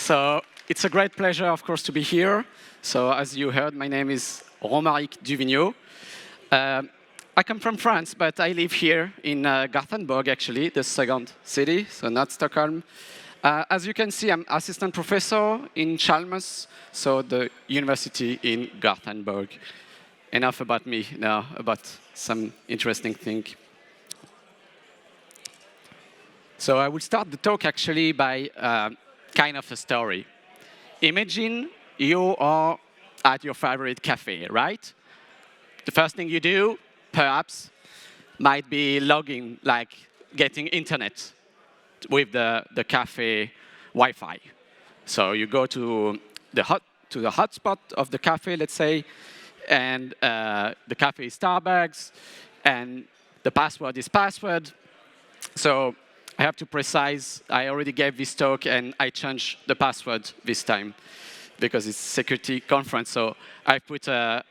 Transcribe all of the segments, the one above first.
So it's a great pleasure, of course, to be here. So as you heard, my name is Romaric Duvignau. I come from France, but I live here in Gothenburg, actually, the second city, so not Stockholm. As you can see, I'm assistant professor in Chalmers, so the university in Gothenburg. Enough about me now, about some interesting thing. So I will start the talk actually by kind of a story. Imagine you are at your favorite cafe, right? The first thing you do, perhaps, might be logging, like getting internet with the cafe Wi-Fi. So you go to the hotspot of the cafe, let's say, and the cafe is Starbucks, and the password is password. So I have to precise, I already gave this talk, and I changed the password this time because it's security conference, so I put a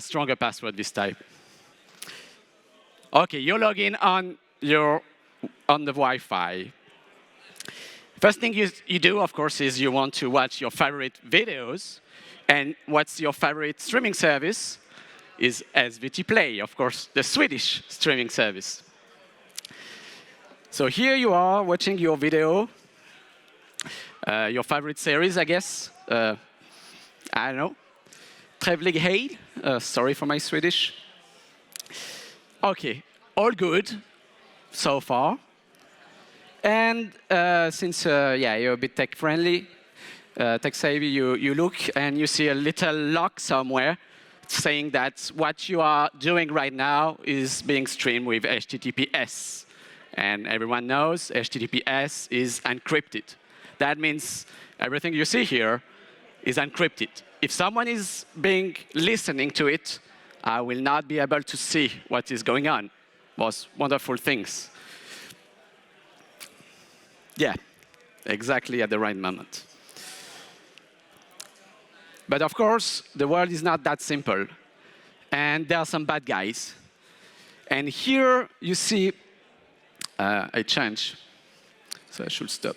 stronger password this time. Okay, you log in on the Wi-Fi. First thing you do, of course, is you want to watch your favorite videos. And what's your favorite streaming service? Is SVT Play, of course, the Swedish streaming service. So here you are watching your video, your favorite series, I guess. I don't know. Trevlig Hej. Sorry for my Swedish. Okay, all good so far. And since you're a bit tech-friendly, tech-savvy, you look and you see a little lock somewhere saying that what you are doing right now is being streamed with HTTPS. And everyone knows HTTPS is encrypted. That means everything you see here is encrypted. If someone is listening to it, I will not be able to see what is going on. Most wonderful things. Yeah, exactly at the right moment. But of course, the world is not that simple. And there are some bad guys. And here you see, I change, so I should stop.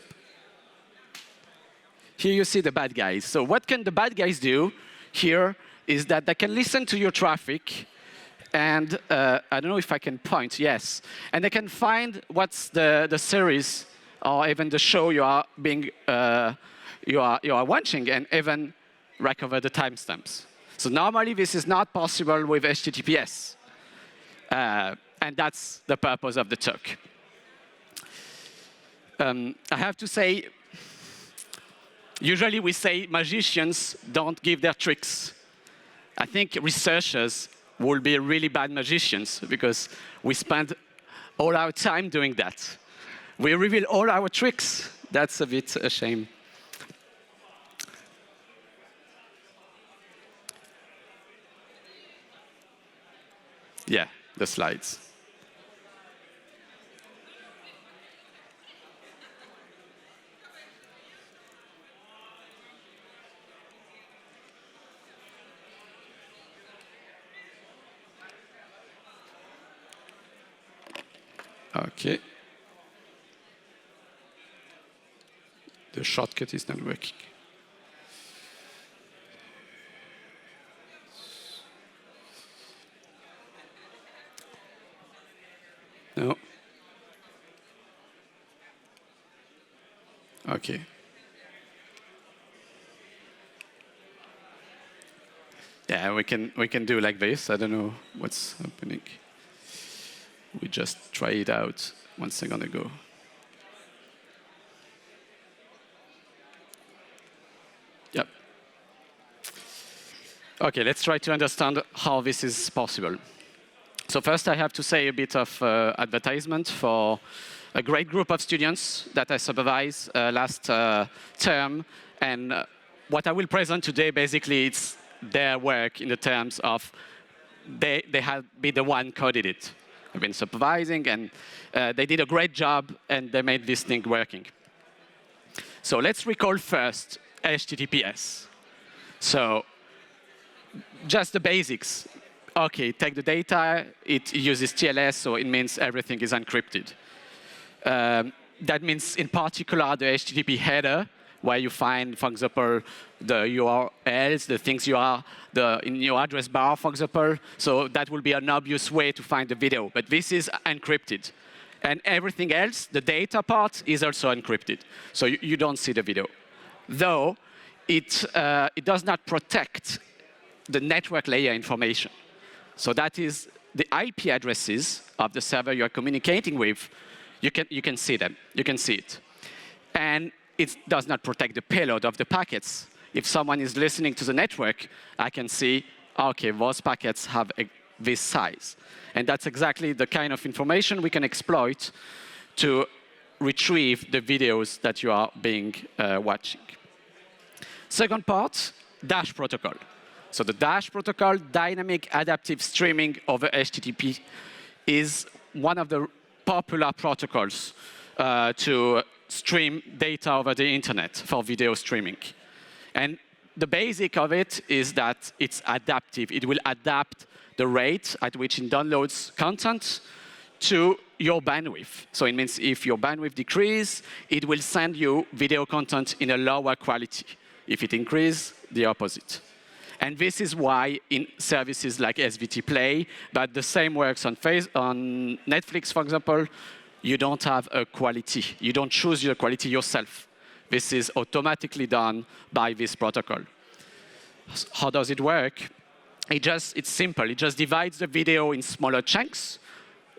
Here you see the bad guys. So what can the bad guys do here is that they can listen to your traffic, and I don't know if I can point, yes. And they can find what's the series or even the show you are watching, and even recover the timestamps. So normally this is not possible with HTTPS. And that's the purpose of the talk. I have to say, usually we say magicians don't give their tricks. I think researchers will be really bad magicians because we spend all our time doing that. We reveal all our tricks. That's a bit a shame. Yeah, the slides. Okay. The shortcut is not working. No. Okay. Yeah, we can do like this. I don't know what's happening. We just tried it out 1 second ago. Yep. Okay, let's try to understand how this is possible. So first I have to say a bit of advertisement for a great group of students that I supervised last term. And what I will present today, basically, it's their work in the terms of they have been the one coded it. I've been supervising, and they did a great job, and they made this thing working. So let's recall first HTTPS. So just the basics. Okay, take the data. It uses TLS, so it means everything is encrypted. That means, in particular, the HTTP header where you find, for example, the URLs, the things you are in your address bar, for example. So that will be an obvious way to find the video. But this is encrypted. And everything else, the data part, is also encrypted. So you don't see the video. Though, it does not protect the network layer information. So that is the IP addresses of the server you are communicating with. You can see them. You can see it. And it does not protect the payload of the packets. If someone is listening to the network, I can see, OK, those packets have this size. And that's exactly the kind of information we can exploit to retrieve the videos that you are watching. Second part, Dash protocol. So the Dash protocol, dynamic adaptive streaming over HTTP, is one of the popular protocols to stream data over the internet for video streaming. And the basic of it is that it's adaptive. It will adapt the rate at which it downloads content to your bandwidth. So it means if your bandwidth decreases, it will send you video content in a lower quality. If it increases, the opposite. And this is why in services like SVT Play, but the same works on Netflix, for example, you don't have a quality. You don't choose your quality yourself. This is automatically done by this protocol. How does it work? It's simple. It just divides the video in smaller chunks,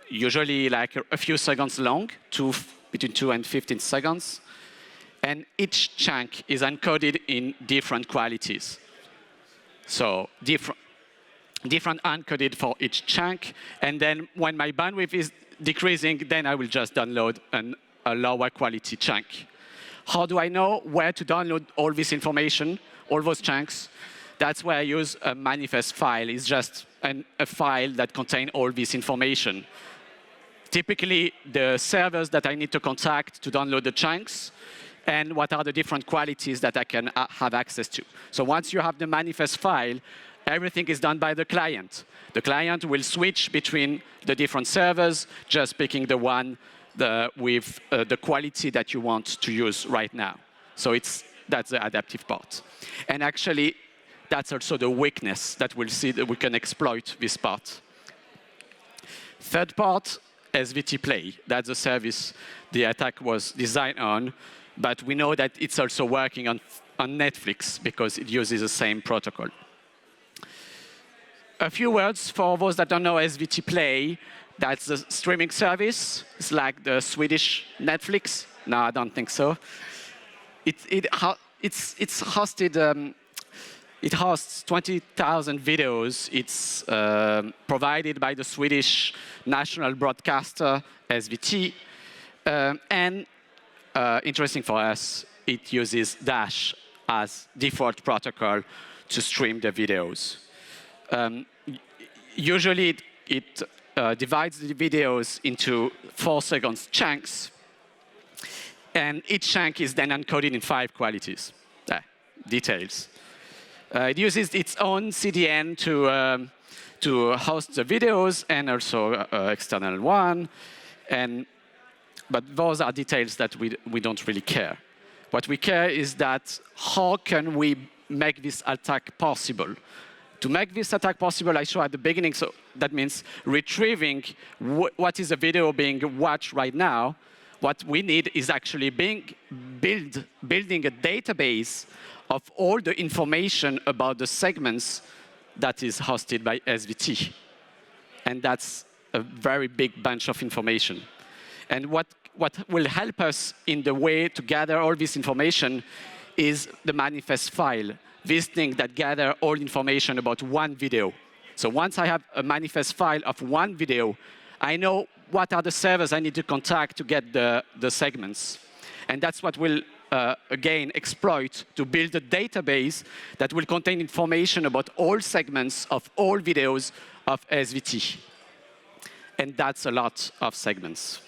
usually like a few seconds long, between 2 and 15 seconds. And each chunk is encoded in different qualities. So different encoded for each chunk. And then when my bandwidth is decreasing, then I will just download a lower quality chunk. How do I know where to download all this information, all those chunks? That's where I use a manifest file. It's just a file that contains all this information. Typically, the servers that I need to contact to download the chunks, and what are the different qualities that I can have access to. So once you have the manifest file, everything is done by the client. The client will switch between the different servers, just picking the one with the quality that you want to use right now. So that's the adaptive part. And actually, that's also the weakness that we'll see that we can exploit this part. Third part, SVT Play. That's the service the attack was designed on. But we know that it's also working on Netflix because it uses the same protocol. A few words for those that don't know SVT Play. That's the streaming service. It's like the Swedish Netflix. No, I don't think so. It's hosted. It hosts 20,000 videos. It's provided by the Swedish national broadcaster SVT, and interesting for us, it uses Dash as default protocol to stream the videos. Usually, it divides the videos into 4 seconds chunks, and each chunk is then encoded in 5 qualities. Details. It uses its own CDN to host the videos and also external one. But those are details that we don't really care. What we care is that how can we make this attack possible? To make this attack possible, I showed at the beginning, so that means retrieving what is a video being watched right now. What we need is actually building a database of all the information about the segments that is hosted by SVT. And that's a very big bunch of information. And what will help us in the way to gather all this information is the manifest file, this thing that gather all information about one video. So once I have a manifest file of one video, I know what are the servers I need to contact to get the segments. And that's what we'll, again, exploit to build a database that will contain information about all segments of all videos of SVT. And that's a lot of segments.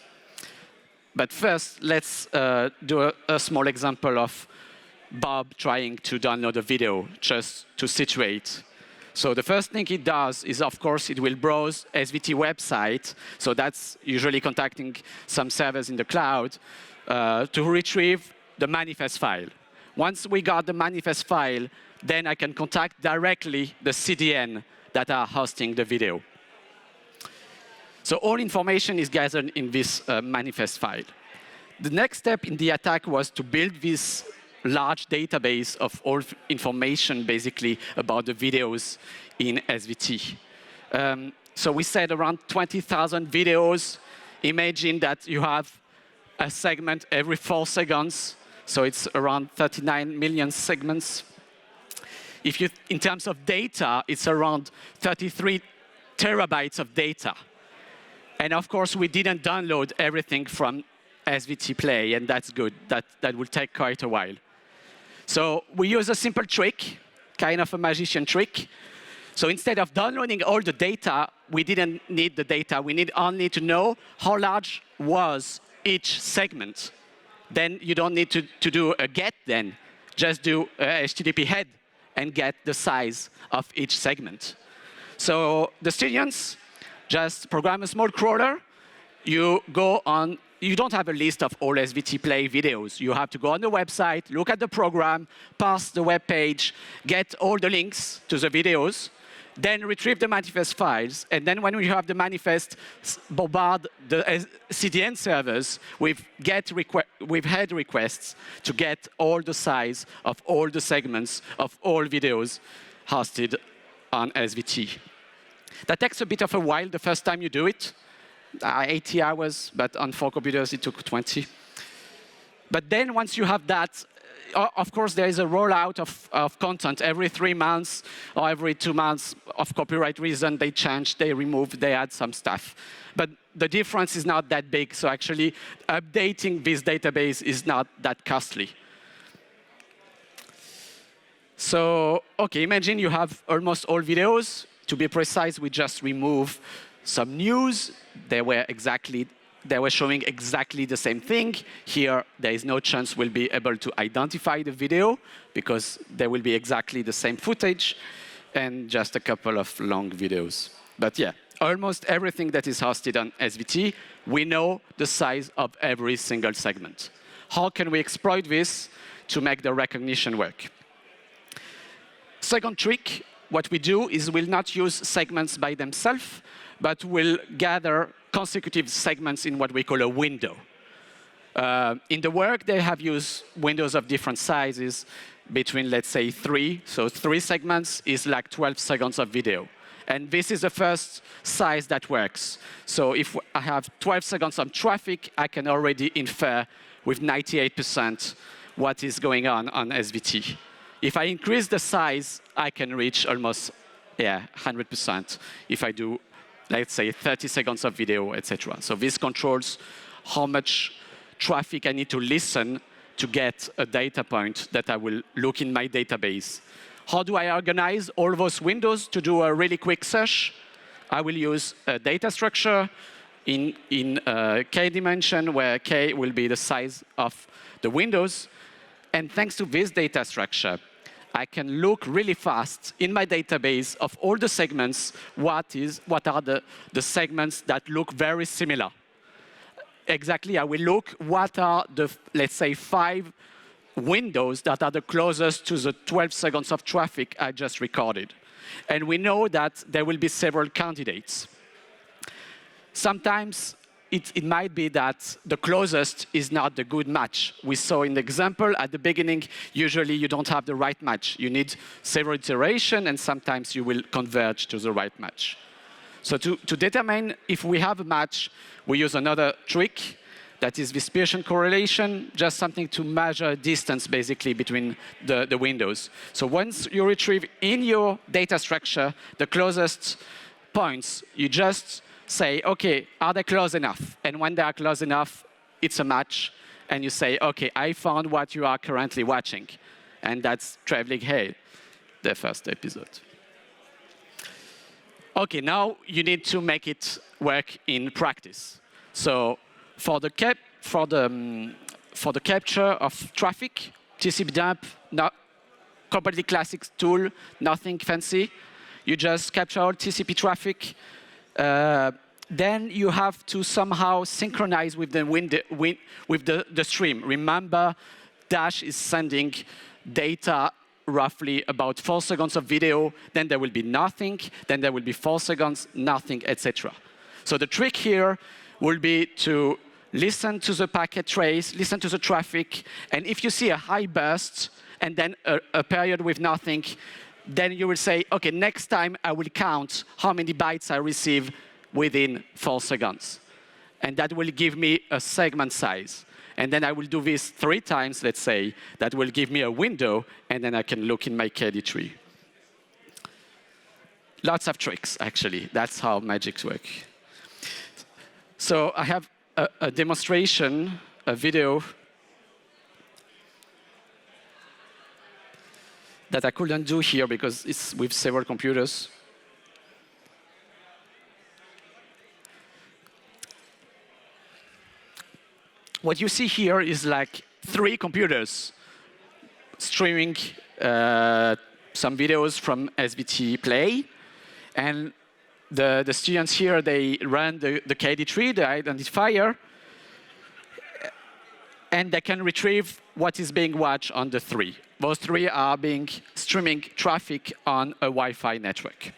But first, let's do a small example of Bob trying to download a video, just to situate. So the first thing it does is, of course, it will browse SVT website. So that's usually contacting some servers in the cloud to retrieve the manifest file. Once we got the manifest file, then I can contact directly the CDN that are hosting the video. So all information is gathered in this manifest file. The next step in the attack was to build this large database of all information, basically, about the videos in SVT. So we said around 20,000 videos. Imagine that you have a segment every 4 seconds. So it's around 39 million segments. If you, in terms of data, it's around 33 terabytes of data. And of course, we didn't download everything from SVT Play, and that's good. That will take quite a while. So we use a simple trick, kind of a magician trick. So instead of downloading all the data, we didn't need the data. We need only to know how large was each segment. Then you don't need to do a get then. Just do a HTTP head and get the size of each segment. So the students just program a small crawler. You go on. You don't have a list of all SVT Play videos. You have to go on the website, look at the program, parse the web page, get all the links to the videos, then retrieve the manifest files, and then when we have the manifest, bombard the CDN servers with head requests to get all the size of all the segments of all videos hosted on SVT. That takes a bit of a while the first time you do it. 80 hours, but on 4 computers it took 20. But then once you have that, of course there is a rollout of content every 3 months or every 2 months. Of copyright reason, they change, they remove, they add some stuff. But the difference is not that big, so actually updating this database is not that costly. So, okay, imagine you have almost all videos. To be precise, we just remove some news. They were showing exactly the same thing. Here, there is no chance we'll be able to identify the video because there will be exactly the same footage and just a couple of long videos. But yeah, almost everything that is hosted on SVT, we know the size of every single segment. How can we exploit this to make the recognition work? Second trick, what we do is we'll not use segments by themselves, but we'll gather consecutive segments in what we call a window. In the work, they have used windows of different sizes between, let's say, 3. So 3 segments is like 12 seconds of video. And this is the first size that works. So if I have 12 seconds of traffic, I can already infer with 98% what is going on SVT. If I increase the size, I can reach almost 100% if I do, let's say, 30 seconds of video, etc. So this controls how much traffic I need to listen to get a data point that I will look in my database. How do I organize all those windows to do a really quick search? I will use a data structure in k dimension, where k will be the size of the windows. And thanks to this data structure, I can look really fast in my database of all the segments, what are the segments that look very similar. Exactly, I will look what are the, let's say, 5 windows that are the closest to the 12 seconds of traffic I just recorded. And we know that there will be several candidates. Sometimes it might be that the closest is not the good match. We saw in the example at the beginning, usually you don't have the right match. You need several iterations, and sometimes you will converge to the right match. So to determine if we have a match, we use another trick. That is this Pearson correlation, just something to measure distance, basically, between the windows. So once you retrieve in your data structure the closest points, you just say, OK, are they close enough? And when they are close enough, it's a match. And you say, OK, I found what you are currently watching. And that's Traveling Hay, the first episode. OK, now you need to make it work in practice. So for the capture of traffic, TCP dump, not completely classic tool, nothing fancy. You just capture all TCP traffic. Then you have to somehow synchronize with the stream. Remember, dash is sending data roughly about 4 seconds of video, then there will be nothing, then there will be 4 seconds, nothing, etc. So the trick here will be to listen to the packet trace, listen to the traffic, and if you see a high burst and then a period with nothing, then you will say, okay, next time I will count how many bytes I receive within 4 seconds. And that will give me a segment size. And then I will do this 3 times, let's say. That will give me a window, and then I can look in my KD tree. Lots of tricks, actually. That's how magics work. So I have a demonstration, a video that I couldn't do here because it's with several computers. What you see here is like 3 computers streaming some videos from SVT Play. And the students here, they run the KD tree, the identifier, and they can retrieve what is being watched on the 3. Those 3 are streaming traffic on a Wi-Fi network.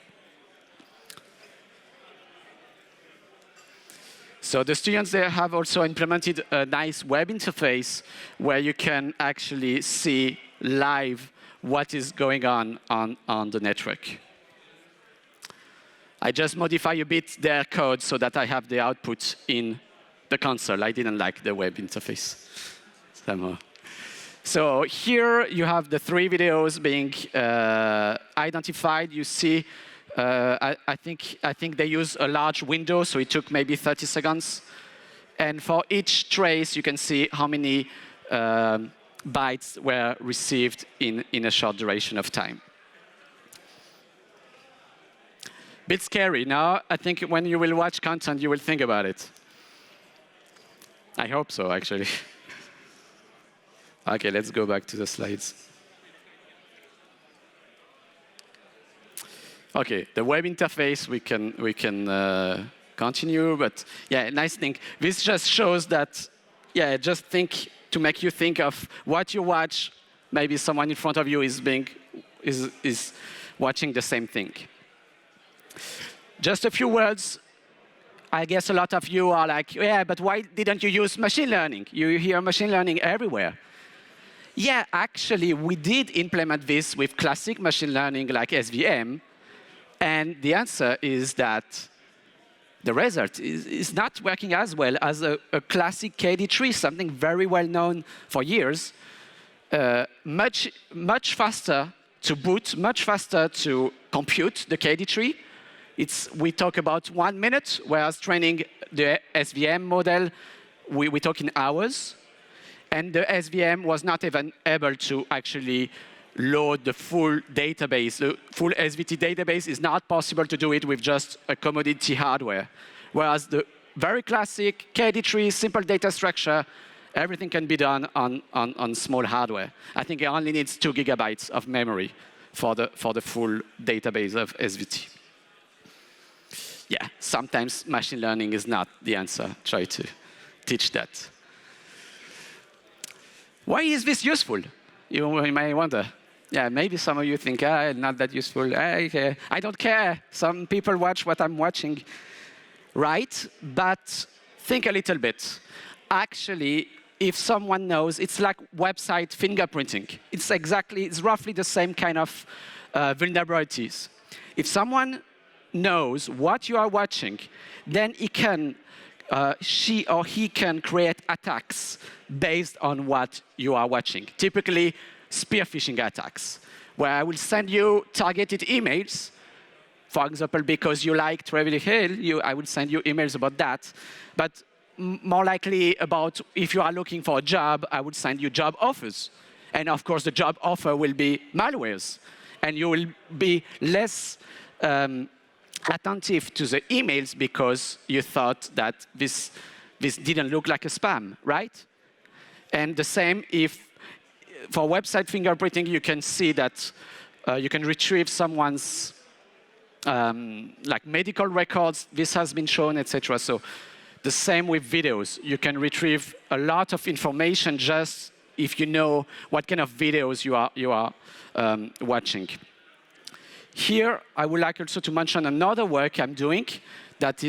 So the students there have also implemented a nice web interface where you can actually see live what is going on the network. I just modify a bit their code so that I have the output in the console. I didn't like the web interface somehow. So here you have the 3 videos being identified. You see, I think they use a large window, so it took maybe 30 seconds. And for each trace, you can see how many bytes were received in a short duration of time. Bit scary. Now, I think when you will watch content, you will think about it. I hope so, actually. OK, let's go back to the slides. OK, the web interface, we can continue. But yeah, nice thing. This just shows that, yeah, just think to make you think of what you watch. Maybe someone in front of you is watching the same thing. Just a few words. I guess a lot of you are like, yeah, but why didn't you use machine learning? You hear machine learning everywhere. Yeah, actually, we did implement this with classic machine learning like SVM. And the answer is that the result is not working as well as a classic KD tree, something very well known for years. Much faster to boot, much faster to compute the KD tree. We talk about 1 minute, whereas training the SVM model, we talk in hours. And the SVM was not even able to actually load the full database. The full SVT database is not possible to do it with just a commodity hardware. Whereas the very classic KD tree, simple data structure, everything can be done on small hardware. I think it only needs 2 gigabytes of memory for the full database of SVT. Yeah, sometimes machine learning is not the answer. Try to teach that. Why is this useful? You may wonder. Yeah, maybe some of you think, not that useful. I don't care. Some people watch what I'm watching. Right? But think a little bit. Actually, if someone knows, it's like website fingerprinting. It's roughly the same kind of vulnerabilities. If someone knows what you are watching, then she or he can create attacks based on what you are watching. Typically, spear phishing attacks, where I will send you targeted emails. For example, because you like Beverly Hills, I will send you emails about that. But more likely about if you are looking for a job, I would send you job offers. And of course, the job offer will be malwares. And you will be less attentive to the emails because you thought that this didn't look like a spam, right? And the same if for website fingerprinting, you can see that you can retrieve someone's like medical records. This has been shown, etc. So the same with videos. You can retrieve a lot of information just if you know what kind of videos you are watching. Here, I would like also to mention another work I'm doing that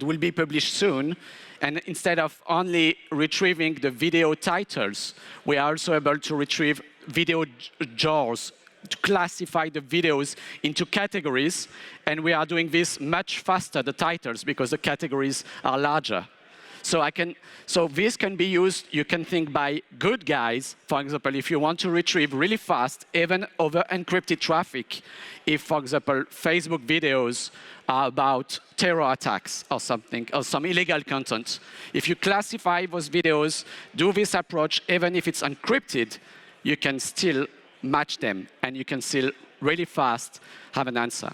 will be published soon. And instead of only retrieving the video titles, we are also able to retrieve video genres, to classify the videos into categories. And we are doing this much faster, the titles, because the categories are larger. So this can be used, you can think, by good guys. For example, if you want to retrieve really fast, even over encrypted traffic, if, for example, Facebook videos are about terror attacks or something, or some illegal content. If you classify those videos, do this approach, even if it's encrypted, you can still match them, and you can still really fast have an answer.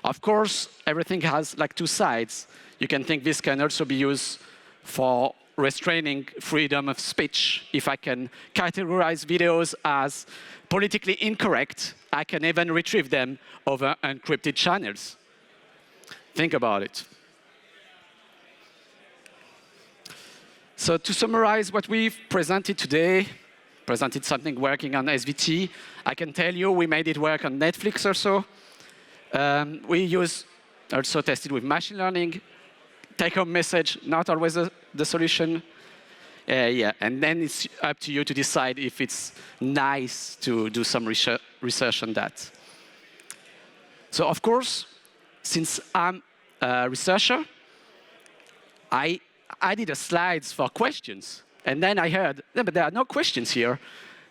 Of course, everything has like two sides. You can think this can also be used for restraining freedom of speech. If I can categorize videos as politically incorrect, I can even retrieve them over encrypted channels. Think about it. So to summarize what we've presented today, presented something working on SVT. I can tell you we made it work on Netflix also. We also tested with machine learning. Take-home message, not always the solution. Yeah, and then it's up to you to decide if it's nice to do some research on that. So of course, since I'm a researcher, I added slides for questions. And then I heard, no, but there are no questions here.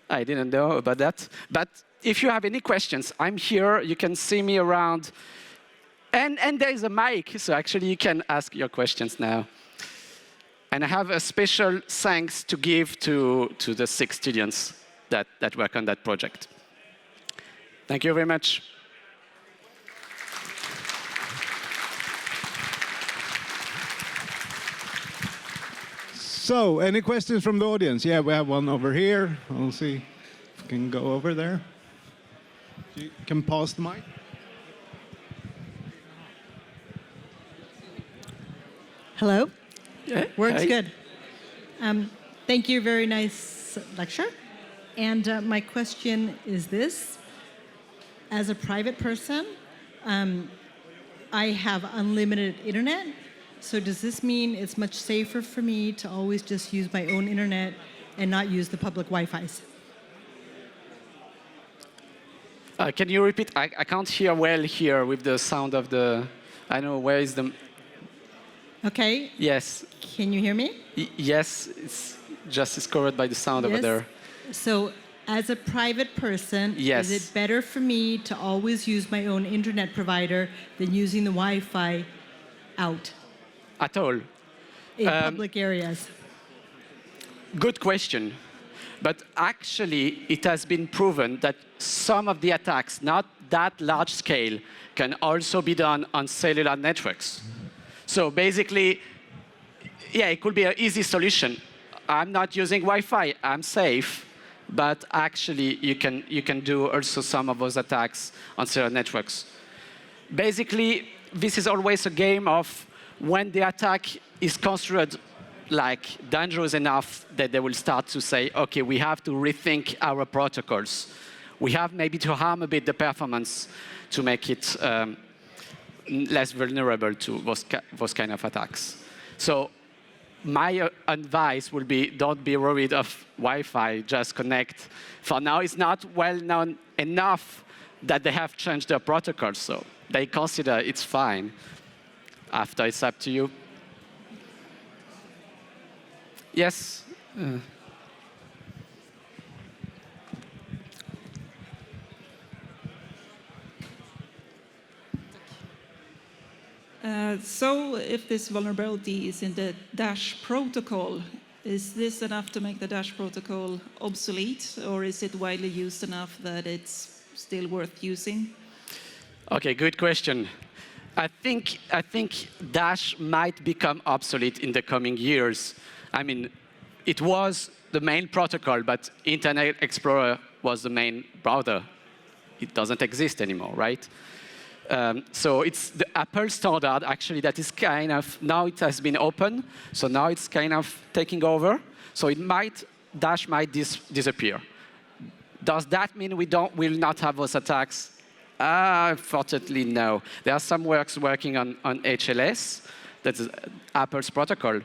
I didn't know about that. But if you have any questions, I'm here. You can see me around. And there is a mic, so actually you can ask your questions now. And I have a special thanks to give to the 6 students that work on that project. Thank you very much. So, any questions from the audience? Yeah, we have one over here. I'll see if we can go over there. You can pass the mic. Hello. Yeah, Works hi. good. Thank you. Very nice lecture. And my question is this. As a private person, I have unlimited internet. So does this mean it's much safer for me to always just use my own internet and not use the public Wi-Fi's? Can you repeat? I can't hear well here with the sound of the... I don't know, where is the... Okay. Yes. Can you hear me? Yes, it's covered by the sound over there. So as a private person, yes. Is it better for me to always use my own internet provider than using the Wi-Fi out? At all. In public areas? Good question. But actually, it has been proven that some of the attacks, not that large scale, can also be done on cellular networks. So basically, yeah, it could be an easy solution. I'm not using Wi-Fi, I'm safe, but actually you can do also some of those attacks on cellular networks. Basically, this is always a game of when the attack is considered like dangerous enough that they will start to say, okay, we have to rethink our protocols. We have maybe to harm a bit the performance to make it less vulnerable to those kind of attacks. So my advice would be, don't be worried of Wi-Fi, just connect. For now, it's not well known enough that they have changed their protocols, so they consider it's fine. After, it's up to you. Yes? So if this vulnerability is in the Dash protocol, is this enough to make the Dash protocol obsolete, or is it widely used enough that it's still worth using? Okay, good question. I think Dash might become obsolete in the coming years. I mean, it was the main protocol, but Internet Explorer was the main browser. It doesn't exist anymore, right? So it's the Apple standard, actually, that is kind of, now it has been open, so now it's kind of taking over. So it might dash might disappear. Does that mean we will not have those attacks? Unfortunately, no. There are some works working on HLS, that's Apple's protocol.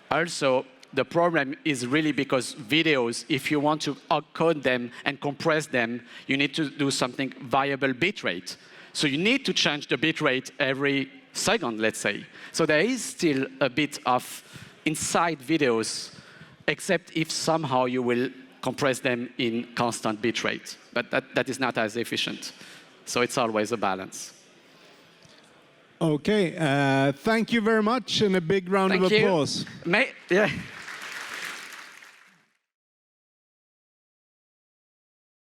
Also, the problem is really because videos, if you want to encode them and compress them, you need to do something variable bitrate. So you need to change the bitrate every second, let's say. So there is still a bit of inside videos, except if somehow you will compress them in constant bitrate. But that is not as efficient. So it's always a balance. Okay, thank you very much, and a big round of applause. Yeah.